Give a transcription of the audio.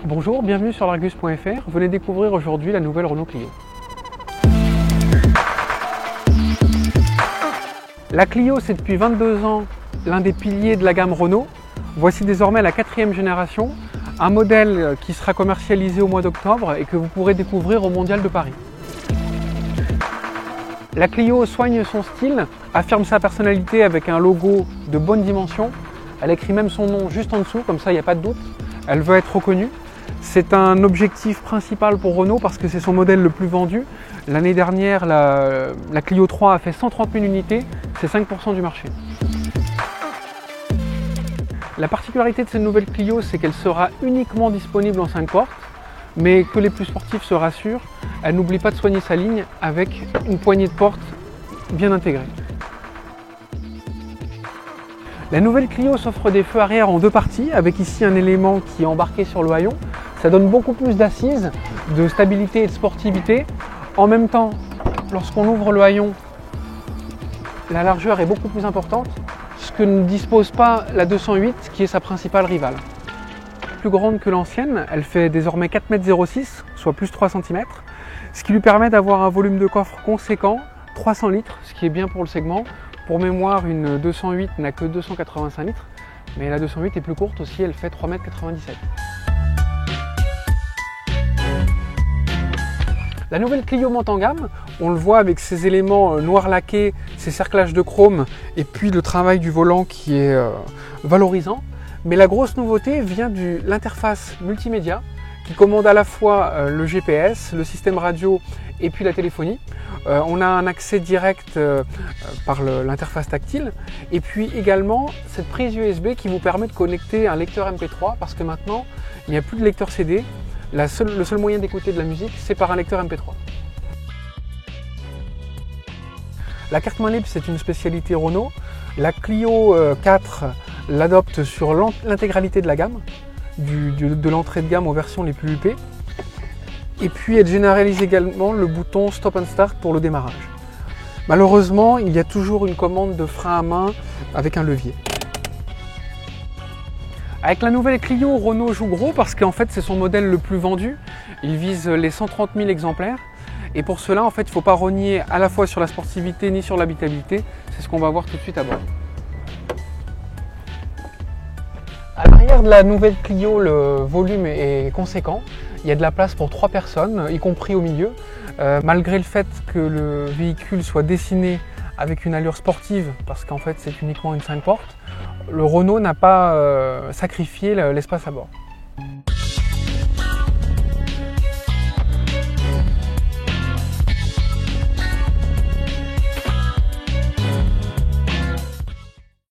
Bonjour, bienvenue sur l'Argus.fr. Venez découvrir aujourd'hui la nouvelle Renault Clio. La Clio, c'est depuis 22 ans l'un des piliers de la gamme Renault. Voici désormais la 4e génération, un modèle qui sera commercialisé au mois d'octobre et que vous pourrez découvrir au Mondial de Paris. La Clio soigne son style, affirme sa personnalité avec un logo de bonne dimension. Elle écrit même son nom juste en dessous, comme ça il n'y a pas de doute. Elle veut être reconnue. C'est un objectif principal pour Renault parce que c'est son modèle le plus vendu. L'année dernière, la Clio 3 a fait 130 000 unités, c'est 5% du marché. La particularité de cette nouvelle Clio, c'est qu'elle sera uniquement disponible en 5 portes, mais que les plus sportifs se rassurent, elle n'oublie pas de soigner sa ligne avec une poignée de porte bien intégrée. La nouvelle Clio s'offre des feux arrière en 2 parties, avec ici un élément qui est embarqué sur le haillon. Ça donne beaucoup plus d'assises, de stabilité et de sportivité. En même temps, lorsqu'on ouvre le haillon, la largeur est beaucoup plus importante, ce que ne dispose pas la 208 qui est sa principale rivale. Plus grande que l'ancienne, elle fait désormais 4,06 m, soit plus 3 cm, ce qui lui permet d'avoir un volume de coffre conséquent, 300 litres, ce qui est bien pour le segment. Pour mémoire, une 208 n'a que 285 litres, mais la 208 est plus courte aussi, elle fait 3,97 m. La nouvelle Clio monte en gamme, on le voit avec ses éléments noirs laqués, ses cerclages de chrome et puis le travail du volant qui est valorisant. Mais la grosse nouveauté vient de l'interface multimédia qui commande à la fois le GPS, le système radio et puis la téléphonie. On a un accès direct par l'interface tactile et puis également cette prise USB qui vous permet de connecter un lecteur MP3 parce que maintenant il n'y a plus de lecteur CD. Le seul moyen d'écouter de la musique, c'est par un lecteur MP3. La carte main libre, c'est une spécialité Renault. La Clio 4 l'adopte sur l'intégralité de la gamme, de l'entrée de gamme aux versions les plus huppées. Et puis elle généralise également le bouton Stop and Start pour le démarrage. Malheureusement, il y a toujours une commande de frein à main avec un levier. Avec la nouvelle Clio, Renault joue gros parce qu'en fait c'est son modèle le plus vendu. Il vise les 130 000 exemplaires. Et pour cela, en fait, il ne faut pas rogner à la fois sur la sportivité ni sur l'habitabilité. C'est ce qu'on va voir tout de suite à bord. À l'arrière de la nouvelle Clio, le volume est conséquent. Il y a de la place pour 3 personnes, y compris au milieu. Malgré le fait que le véhicule soit dessiné avec une allure sportive, parce qu'en fait c'est uniquement une 5 portes, le Renault n'a pas sacrifié l'espace à bord.